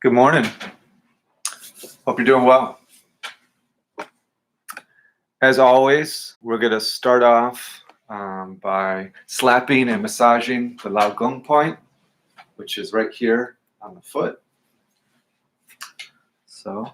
Good morning. Hope you're doing well. As always, we're going to start off by slapping and massaging the Lao Gong point, which is right here on the foot. So,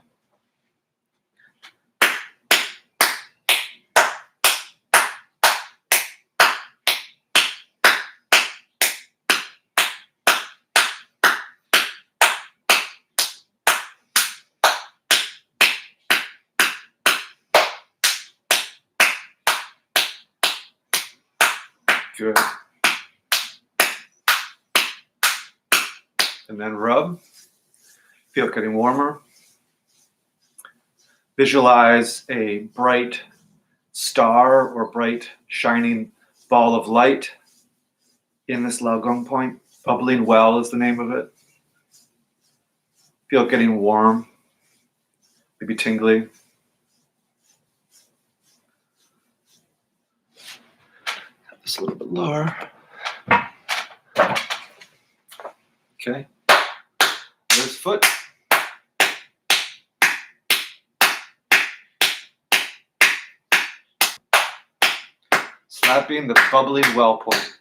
good. And then rub. Feel it getting warmer. Visualize a bright star or bright shining ball of light in this Lao Gong point. Bubbling well is the name of it. Feel it getting warm, maybe tingly. Have this a little bit lower. Okay. There's foot. Slapping the bubbling well point.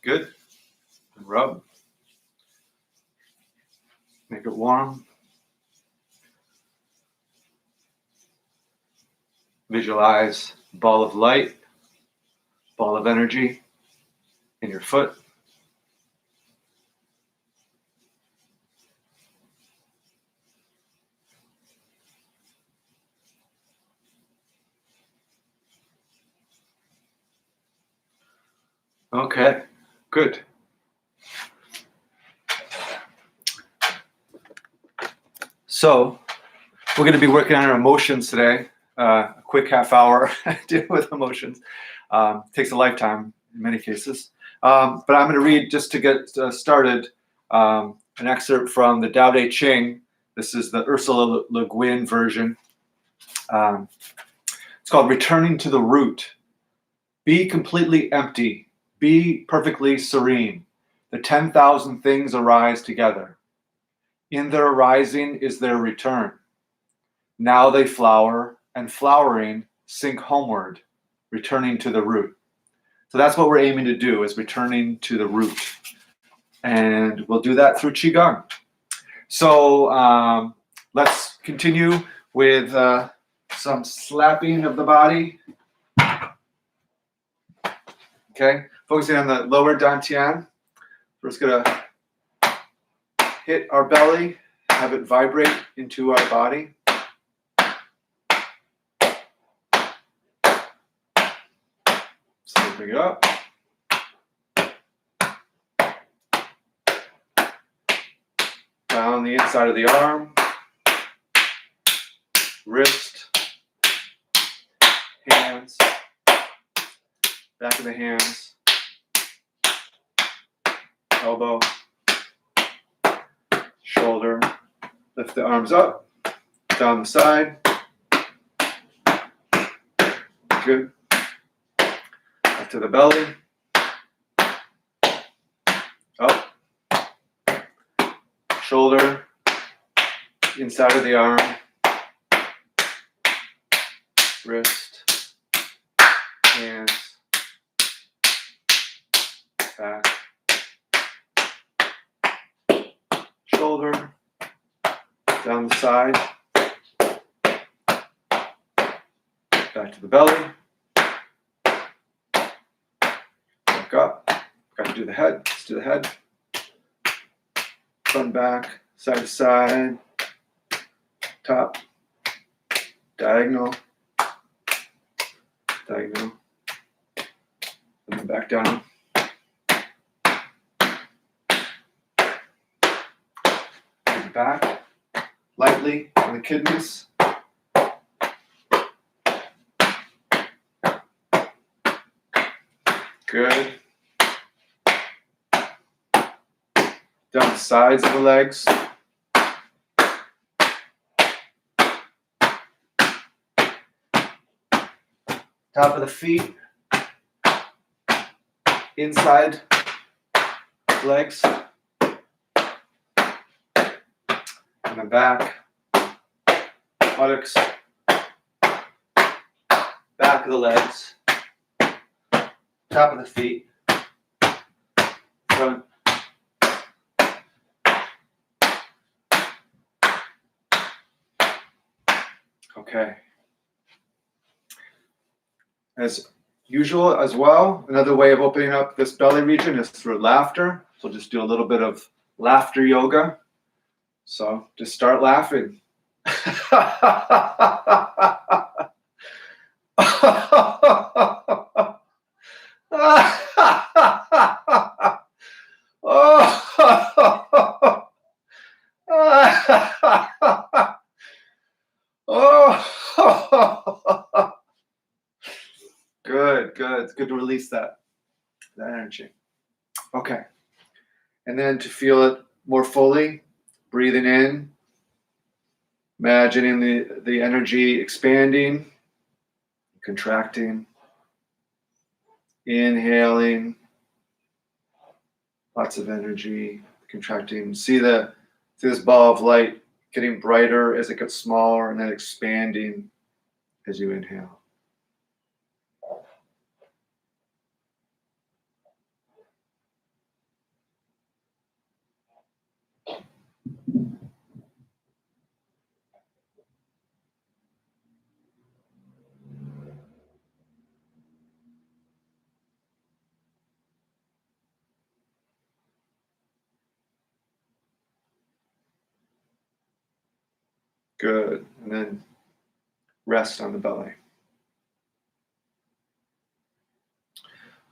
Good. And rub. Make it warm. Visualize a ball of light, ball of energy in your foot. Okay, good. So, we're going to be working on our emotions today. A quick half hour deal with emotions. Takes a lifetime in many cases. But I'm going to read, just to get started, an excerpt from the Tao Te Ching. This is the Ursula Le Guin version. It's called Returning to the Root. Be completely empty. Be perfectly serene. The 10,000 things arise together. In their arising is their return. Now they flower, and flowering sink homeward, returning to the root. So that's what we're aiming to do, is returning to the root. And we'll do that through Qigong. So let's continue with some slapping of the body. Okay, focusing on the lower dantian. We're just going to hit our belly, have it vibrate into our body. Bring it up. Down the inside of the arm, wrist, hands, back of the hands, elbow, shoulder. Lift the arms up, down the side. Good. To the belly, up, shoulder, inside of the arm, wrist, hands, back, shoulder, down the side, back to the belly. Up. Got to do the head. Let's do the head. Front, back, side to side, top, diagonal, diagonal, and then back down. And back, lightly on the kidneys. Good. Down the sides of the legs. Top of the feet, inside legs, and the back, buttocks, back of the legs, top of the feet, front, okay. As usual as well, another way of opening up this belly region is through laughter. So just do a little bit of laughter yoga. So just start laughing. Good, good. It's good to release that energy. Okay. And then to feel it more fully, breathing in, imagining the energy expanding, contracting, inhaling, lots of energy, contracting. See this ball of light getting brighter as it gets smaller and then expanding as you inhale. Good. And then rest on the belly.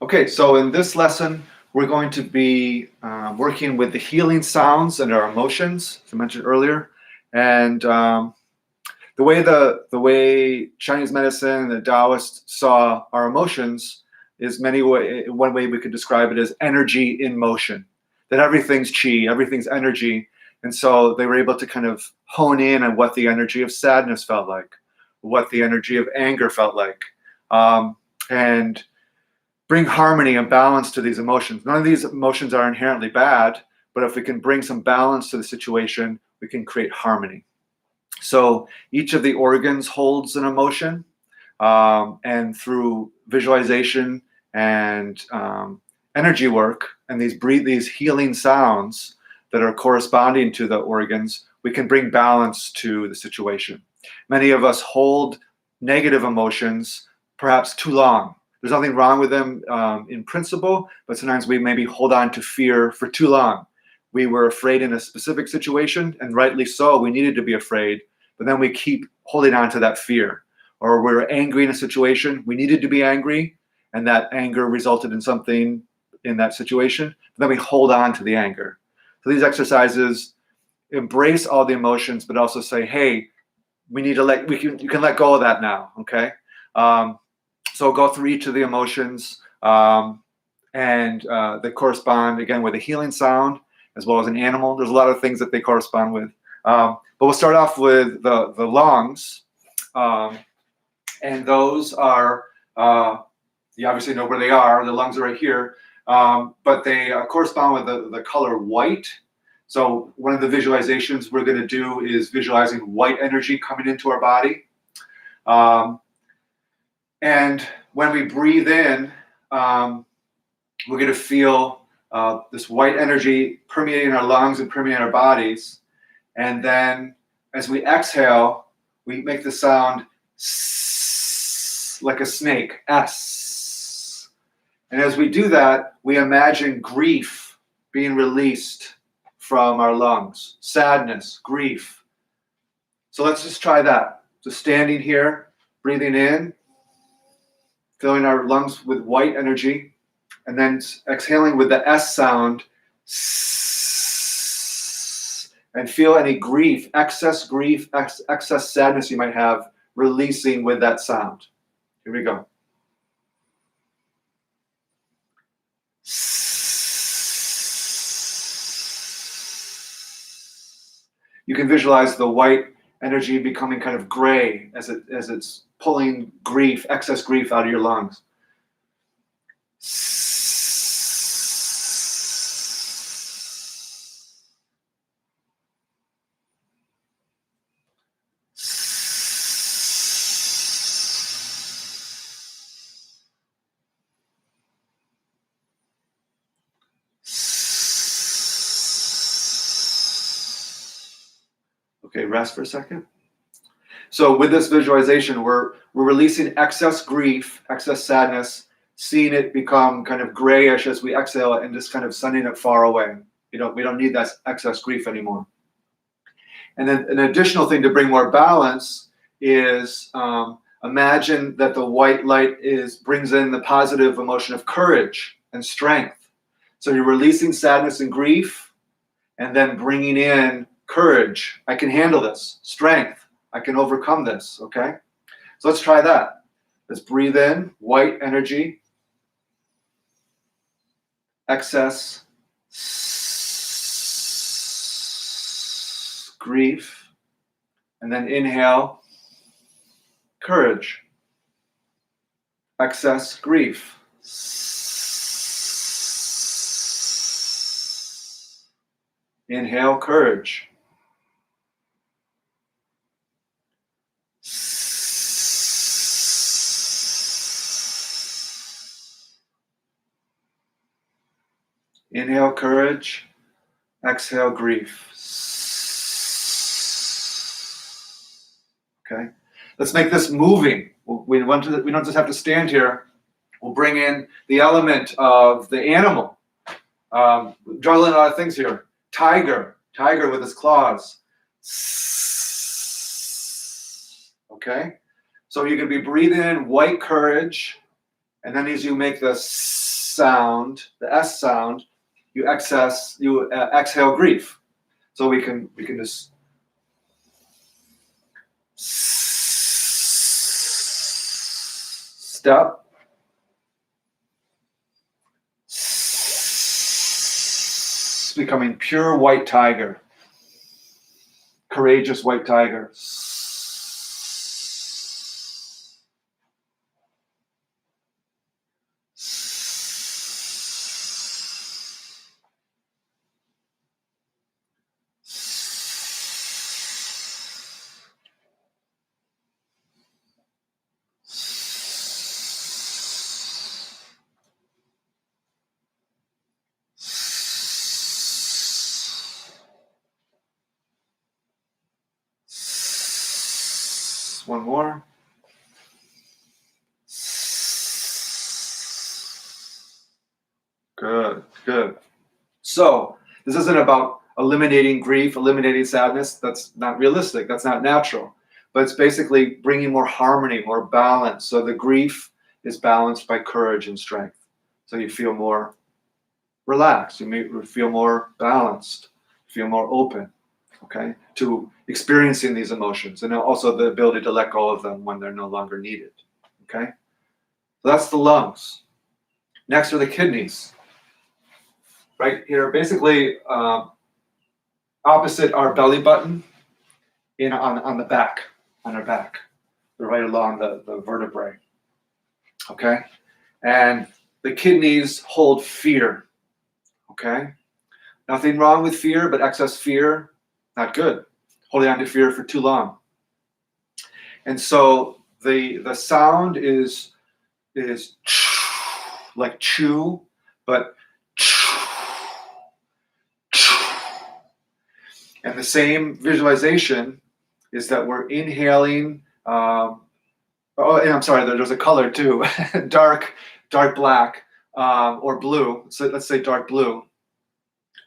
Okay, so in this lesson, we're going to be working with the healing sounds and our emotions, as I mentioned earlier. And the way Chinese medicine and the Taoists saw our emotions is one way we could describe it as energy in motion. That everything's qi, everything's energy. And so they were able to kind of hone in on what the energy of sadness felt like, what the energy of anger felt like, and bring harmony and balance to these emotions. None of these emotions are inherently bad, but if we can bring some balance to the situation, we can create harmony. So each of the organs holds an emotion, and through visualization and energy work and these healing sounds that are corresponding to the organs, we can bring balance to the situation. Many of us hold negative emotions perhaps too long. There's nothing wrong with them in principle, but sometimes we maybe hold on to fear for too long. We were afraid in a specific situation, and rightly so, we needed to be afraid, but then we keep holding on to that fear. Or we're angry in a situation, we needed to be angry, and that anger resulted in something in that situation, but then we hold on to the anger. So these exercises embrace all the emotions, but also say, hey, you can let go of that now, okay? So go through each of the emotions, and they correspond, again, with a healing sound, as well as an animal. There's a lot of things that they correspond with. But we'll start off with the lungs. And those are, you obviously know where they are. The lungs are right here. But they correspond with the color white. So one of the visualizations we're going to do is visualizing white energy coming into our body. And when we breathe in, we're going to feel this white energy permeating our lungs and permeating our bodies. And then as we exhale, we make the sound S, like a snake, S. And as we do that, we imagine grief being released from our lungs, sadness, grief. So let's just try that. So standing here, breathing in, filling our lungs with white energy, and then exhaling with the S sound, and feel any grief, excess sadness you might have, releasing with that sound. Here we go. You can visualize the white energy becoming kind of gray as it's pulling grief, excess grief out of your lungs. Okay, rest for a second. So with this visualization, we're releasing excess grief, excess sadness, seeing it become kind of grayish as we exhale it, and just kind of sending it far away. We don't need that excess grief anymore. And then an additional thing to bring more balance is imagine that the white light brings in the positive emotion of courage and strength. So you're releasing sadness and grief, and then bringing in courage. I can handle this. Strength. I can overcome this. Okay? So let's try that. Let's breathe in white energy, excess grief, and then inhale courage, excess grief. Inhale courage. Inhale courage, exhale grief. Okay, let's make this moving. We don't just have to stand here. We'll bring in the element of the animal. Draw a lot of things here. Tiger with his claws. Okay, so you can be breathing in white courage, and then as you make the sound, the S sound, you exhale grief. So we can just step, becoming pure white tiger, courageous white tiger. One more. Good. So this isn't about eliminating grief, eliminating sadness. That's not realistic. That's not natural. But it's basically bringing more harmony, more balance. So the grief is balanced by courage and strength. So you feel more relaxed. You may feel more balanced. Feel more open. Okay, to experiencing these emotions, and also the ability to let go of them when they're no longer needed. Okay, so that's the lungs. Next are the kidneys. Right here, basically opposite our belly button, on the back, on our back, right along the vertebrae. Okay, and the kidneys hold fear. Okay, nothing wrong with fear, but excess fear, not good. Holding on to fear for too long. And so the sound is like chew, but and the same visualization is that we're inhaling. And I'm sorry, there's a color too, dark black or blue. So let's say dark blue,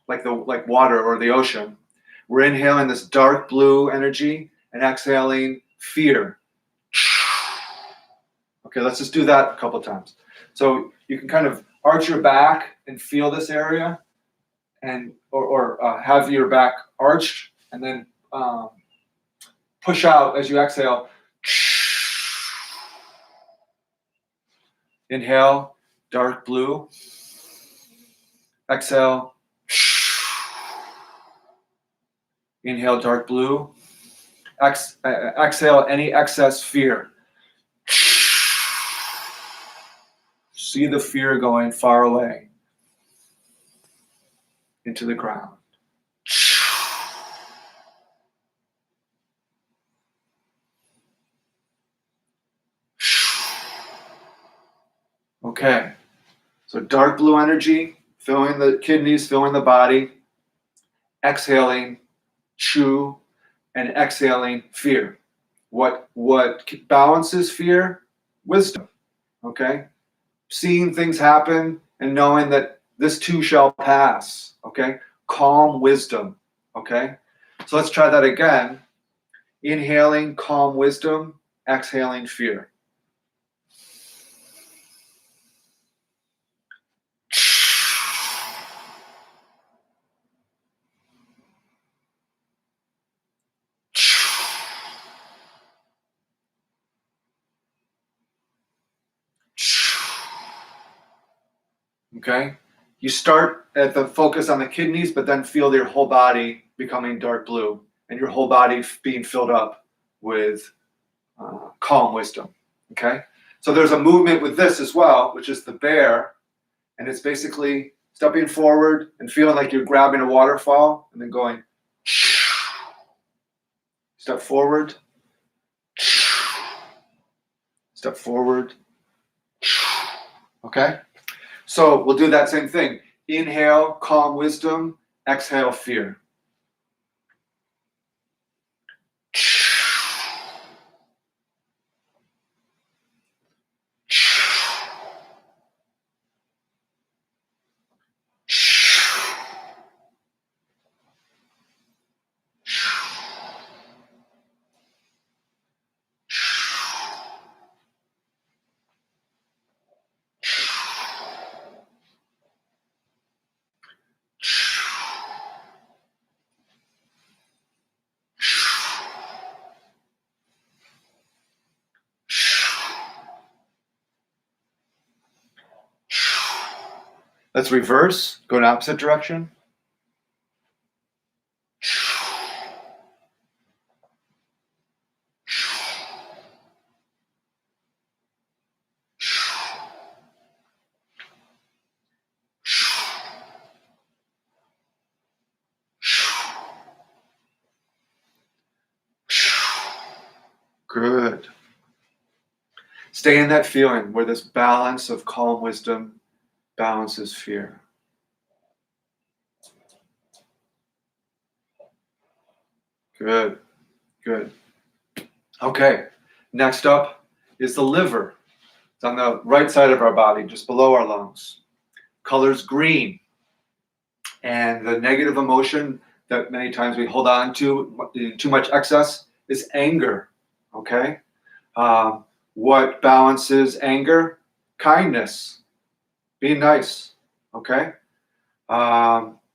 like water or the ocean. We're inhaling this dark blue energy and exhaling fear. Okay, let's just do that a couple times. So you can kind of arch your back and feel this area, and or have your back arched, and then push out as you exhale. Inhale, dark blue. Exhale. Inhale, dark blue. Exhale any excess fear. See the fear going far away into the ground. Okay, so dark blue energy, filling the kidneys, filling the body, exhaling, chew, and exhaling fear. What balances fear? Wisdom, okay? Seeing things happen and knowing that this too shall pass, okay? Calm wisdom, okay? So let's try that again. Inhaling calm wisdom, exhaling fear. Okay? You start at the focus on the kidneys, but then feel your whole body becoming dark blue and your whole body being filled up with calm wisdom. Okay? So there's a movement with this as well, which is the bear, and it's basically stepping forward and feeling like you're grabbing a waterfall and then going step forward, step forward. Okay? So we'll do that same thing. Inhale, calm wisdom. Exhale, fear. Let's reverse, go in opposite direction. Good. Stay in that feeling where this balance of calm wisdom balances fear. Good, good. Okay, next up is the liver. It's on the right side of our body, just below our lungs. Color's green. And the negative emotion that many times we hold on to, too much excess, is anger. Okay? What balances anger? Kindness. Being nice. Okay?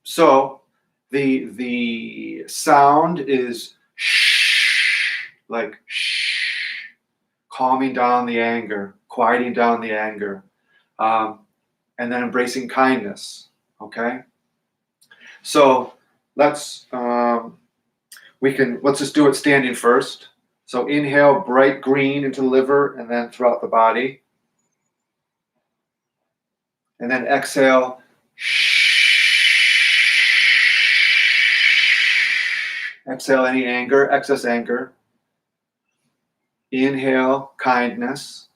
So the sound is shh, like shh, calming down the anger, quieting down the anger, and then embracing kindness. Okay? So let's just do it standing first. So inhale bright green into the liver and then throughout the body. And then exhale. Exhale any anger, excess anger. Inhale kindness.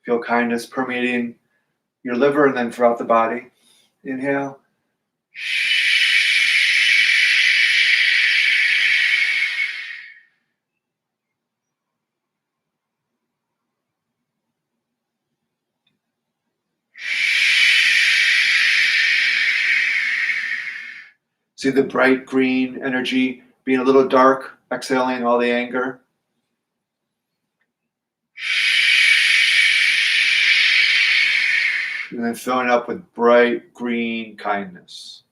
Feel kindness permeating your liver and then throughout the body. Inhale. See the bright green energy being a little dark, exhaling all the anger. And then filling up with bright green kindness.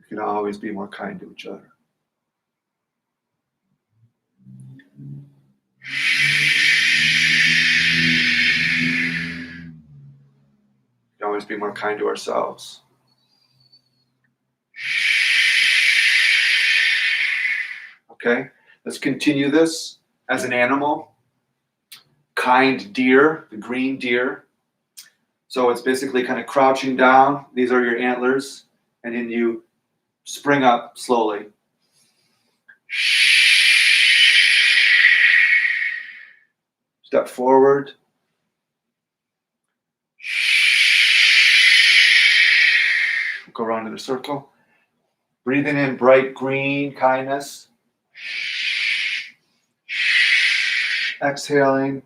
We can always be more kind to each other. You can always be more kind to ourselves. Okay, let's continue this as an animal. Kind deer, the green deer. So it's basically kind of crouching down. These are your antlers. And then you spring up slowly. Step forward. Go around in a circle. Breathing in bright green kindness. Exhaling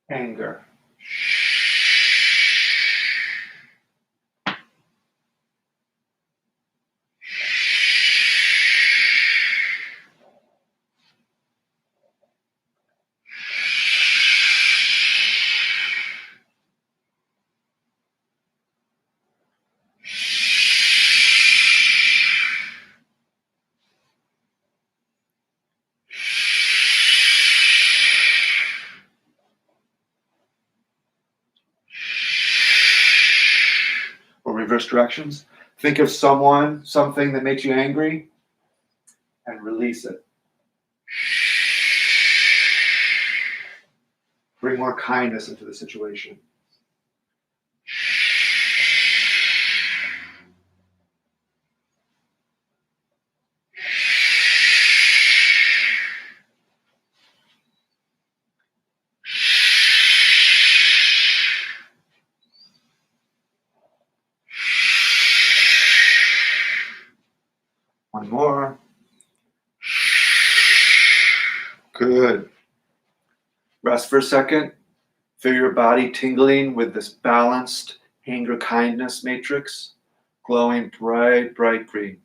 anger. Or reverse directions. Think of someone, something that makes you angry, and release it. Bring more kindness into the situation. One more. Good. Rest for a second. Feel your body tingling with this balanced anger kindness matrix, glowing bright, bright green.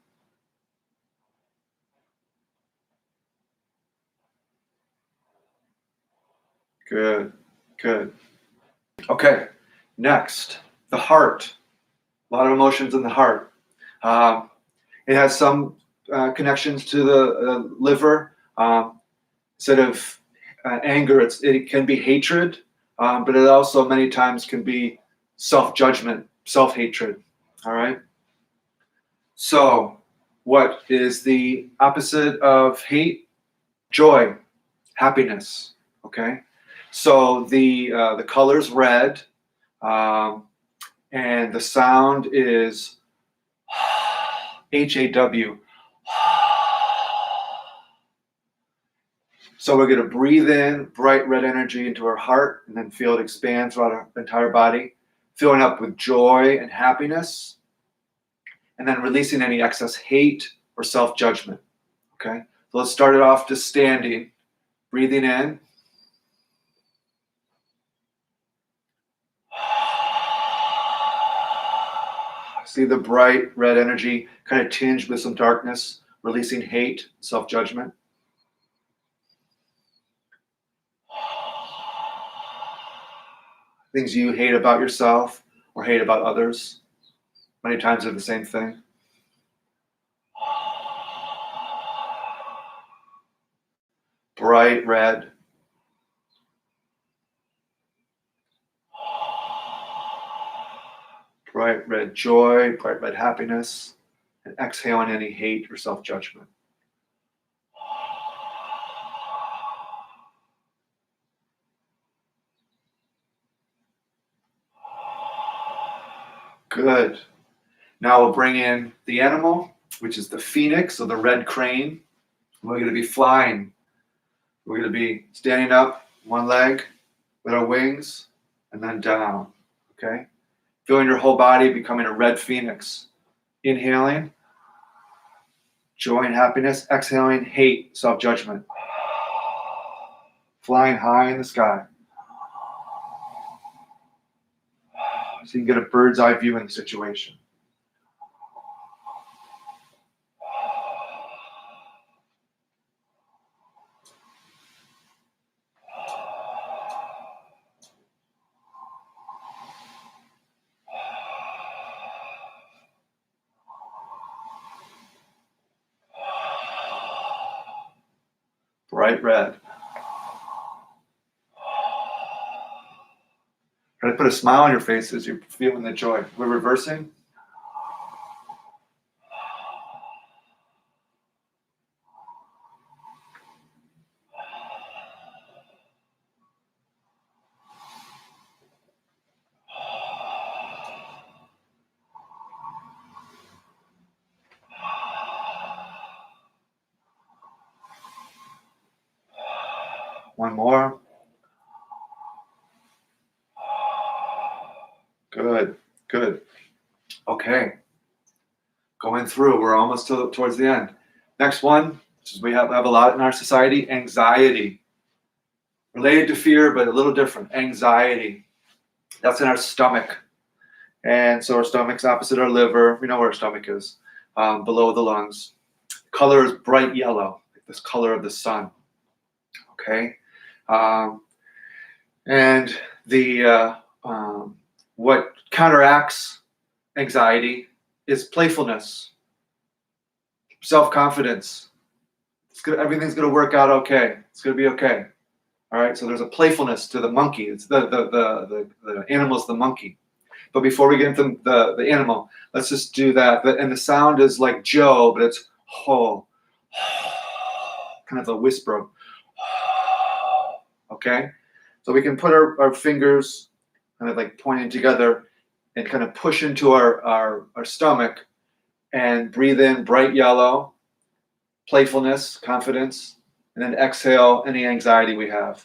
Good, good. Okay, next, the heart. A lot of emotions in the heart. It has some connections to the liver. Instead of anger, it can be hatred, but it also many times can be self-judgment, self-hatred. All right? So, what is the opposite of hate? Joy, happiness. Okay? So the color's red, and the sound is HAW. So we're going to breathe in bright red energy into our heart and then feel it expand throughout our entire body, filling up with joy and happiness, and then releasing any excess hate or self-judgment. Okay? So let's start it off just standing, breathing in. See the bright red energy kind of tinged with some darkness, releasing hate, self-judgment. Things you hate about yourself or hate about others. Many times they're the same thing. Bright red. Bright red joy, bright red happiness, and exhaling any hate or self-judgment. Good. Now we'll bring in the animal, which is the phoenix or the red crane. We're going to be flying. We're going to be standing up, one leg with our wings, and then down. Okay? Feeling your whole body becoming a red phoenix. Inhaling, joy and happiness. Exhaling, hate, self-judgment. Flying high in the sky. So you can get a bird's eye view in the situation. Bright red. Try to put a smile on your face as you're feeling the joy. We're reversing. One more. Good, good. Okay. Going through. We're almost towards the end. Next one, which is we have a lot in our society, anxiety. Related to fear, but a little different. Anxiety. That's in our stomach. And so our stomach's opposite our liver. We know where our stomach is, below the lungs. Color is bright yellow, like this color of the sun. Okay? And the what counteracts anxiety is playfulness, self-confidence. Everything's going to work out okay. It's going to be okay. All right. So there's a playfulness to the monkey. It's the animal's the monkey. But before we get into the animal, let's just do that. And the sound is like Joe, but it's ho, kind of a whisper. Okay. So we can put our fingers kind of like pointing together and kind of push into our stomach and breathe in bright yellow, playfulness, confidence, and then exhale any anxiety we have.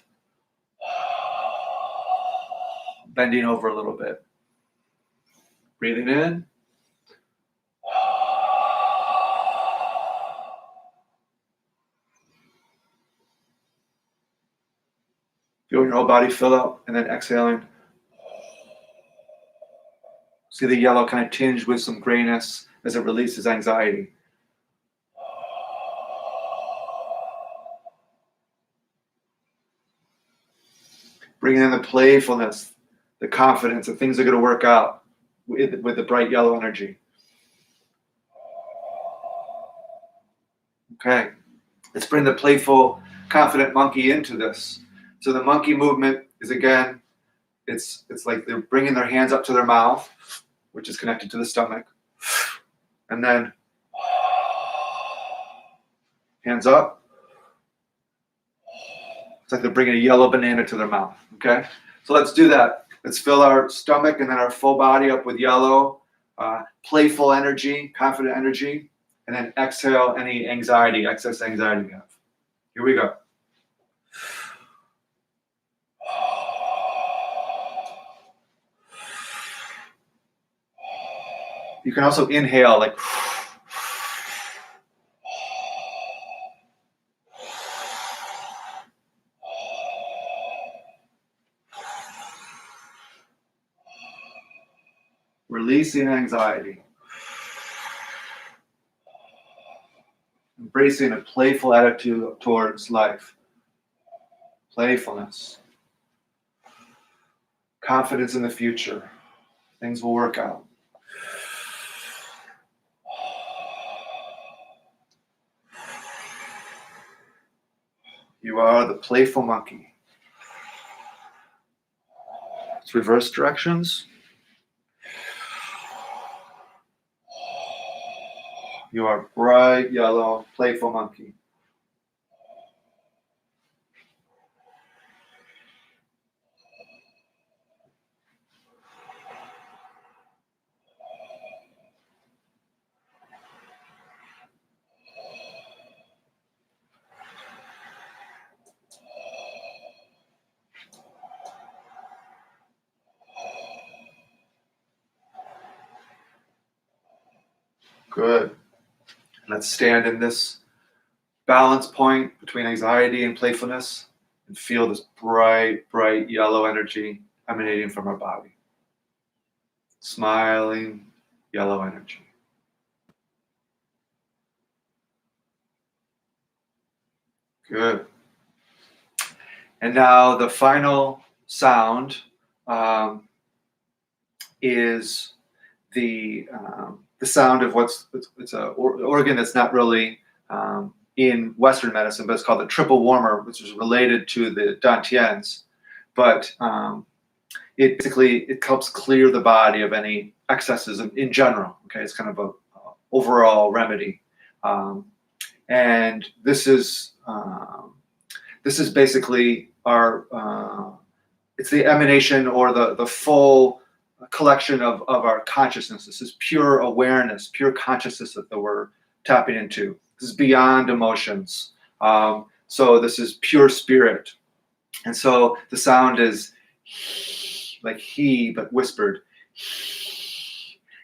Bending over a little bit. Breathing in. Feel your whole body fill up and then exhaling. See the yellow kind of tinge with some grayness as it releases anxiety. Bringing in the playfulness, the confidence that things are going to work out with the bright yellow energy. Okay, let's bring the playful, confident monkey into this. So the monkey movement is, again, it's like they're bringing their hands up to their mouth, which is connected to the stomach. And then hands up. It's like they're bringing a yellow banana to their mouth. Okay, so let's do that. Let's fill our stomach and then our full body up with yellow, playful energy, confident energy, and then exhale any anxiety, excess anxiety we have. Here we go. You can also inhale like releasing anxiety. Embracing a playful attitude towards life. Playfulness. Confidence in the future. Things will work out. You are the playful monkey. Let's reverse directions. You are bright yellow, playful monkey. Good. Let's stand in this balance point between anxiety and playfulness and feel this bright, bright yellow energy emanating from our body. Smiling yellow energy. Good. And now the final sound is the sound of it's an organ that's not really in Western medicine, but it's called the triple warmer, which is related to the dantians. But it helps clear the body of any excesses in general. Okay, it's kind of a overall remedy, and this is basically our it's the emanation or the full collection of our consciousness. This is pure awareness, pure consciousness that we're tapping into. This is beyond emotions. So this is pure spirit. And so the sound is like he, but whispered.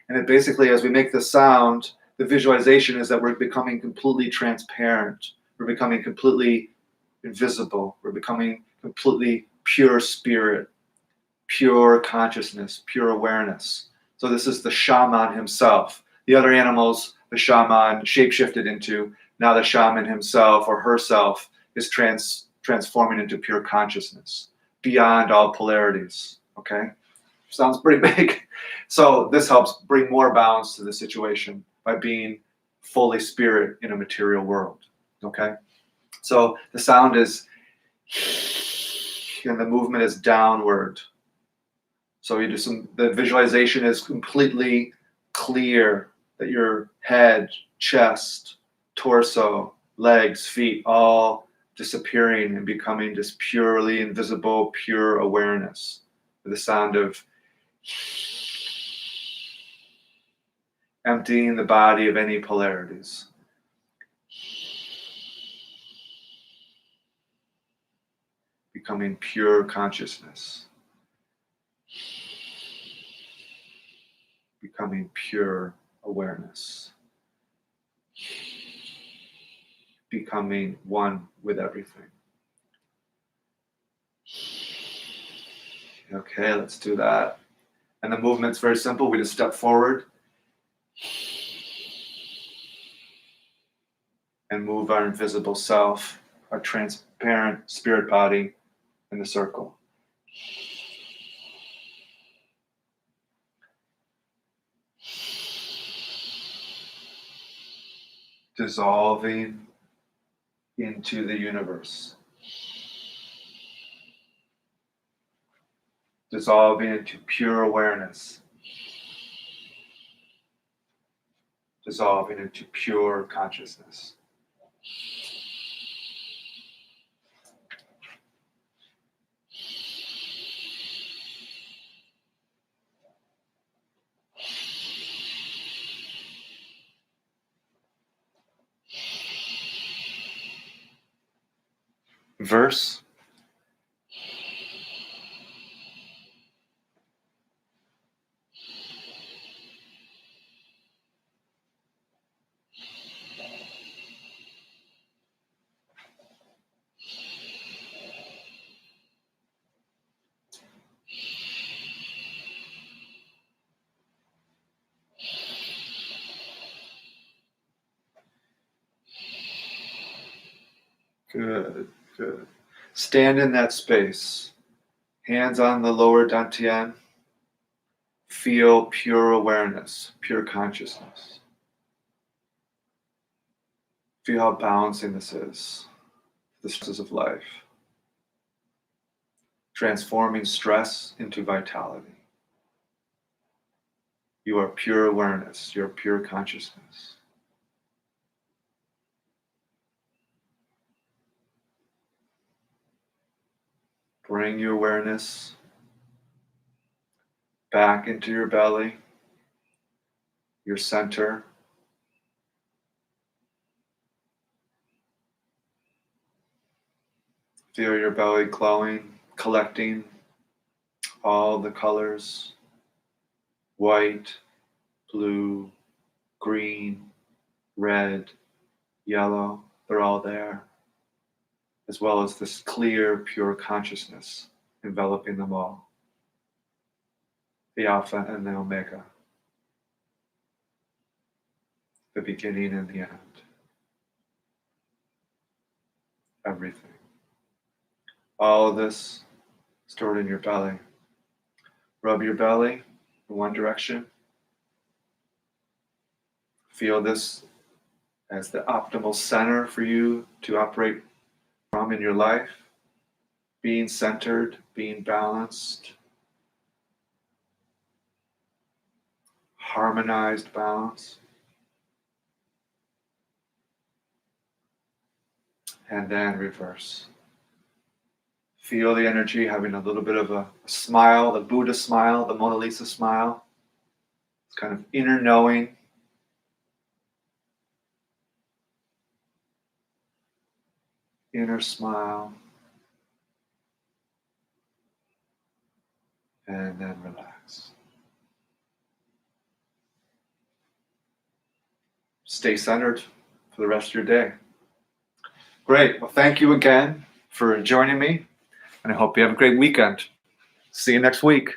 And it basically, as we make the sound, the visualization is that we're becoming completely transparent. We're becoming completely invisible. We're becoming completely pure spirit, pure consciousness, pure awareness. So this is the shaman himself. The other animals, the shaman shapeshifted into. Now the shaman himself or herself is transforming into pure consciousness, beyond all polarities. Okay? Sounds pretty big. So this helps bring more balance to the situation by being fully spirit in a material world. Okay? So the sound is, and the movement is downward. So you do the visualization is completely clear that your head, chest, torso, legs, feet, all disappearing and becoming just purely invisible, pure awareness. With the sound of emptying the body of any polarities. Becoming pure consciousness. Becoming pure awareness. Becoming one with everything. Okay, let's do that. And the movement's very simple. We just step forward and move our invisible self, our transparent spirit body in the circle. Dissolving into the universe. Dissolving into pure awareness. Dissolving into pure consciousness. Verse. Good, good. Stand in that space. Hands on the lower dantian. Feel pure awareness, pure consciousness. Feel how balancing this is. The stresses of life. Transforming stress into vitality. You are pure awareness. You're pure consciousness. Bring your awareness back into your belly, your center. Feel your belly glowing, collecting all the colors, white, blue, green, red, yellow, they're all there, as well as this clear, pure consciousness enveloping them all, the Alpha and the Omega, the beginning and the end, everything. All of this stored in your belly. Rub your belly in one direction. Feel this as the optimal center for you to operate from in your life. Being centered, being balanced, harmonized balance. And then reverse. Feel the energy, having a little bit of a smile, the Buddha smile, the Mona Lisa smile. It's kind of inner knowing. Inner smile. And then relax. Stay centered for the rest of your day. Great. Well, thank you again for joining me, and I hope you have a great weekend. See you next week.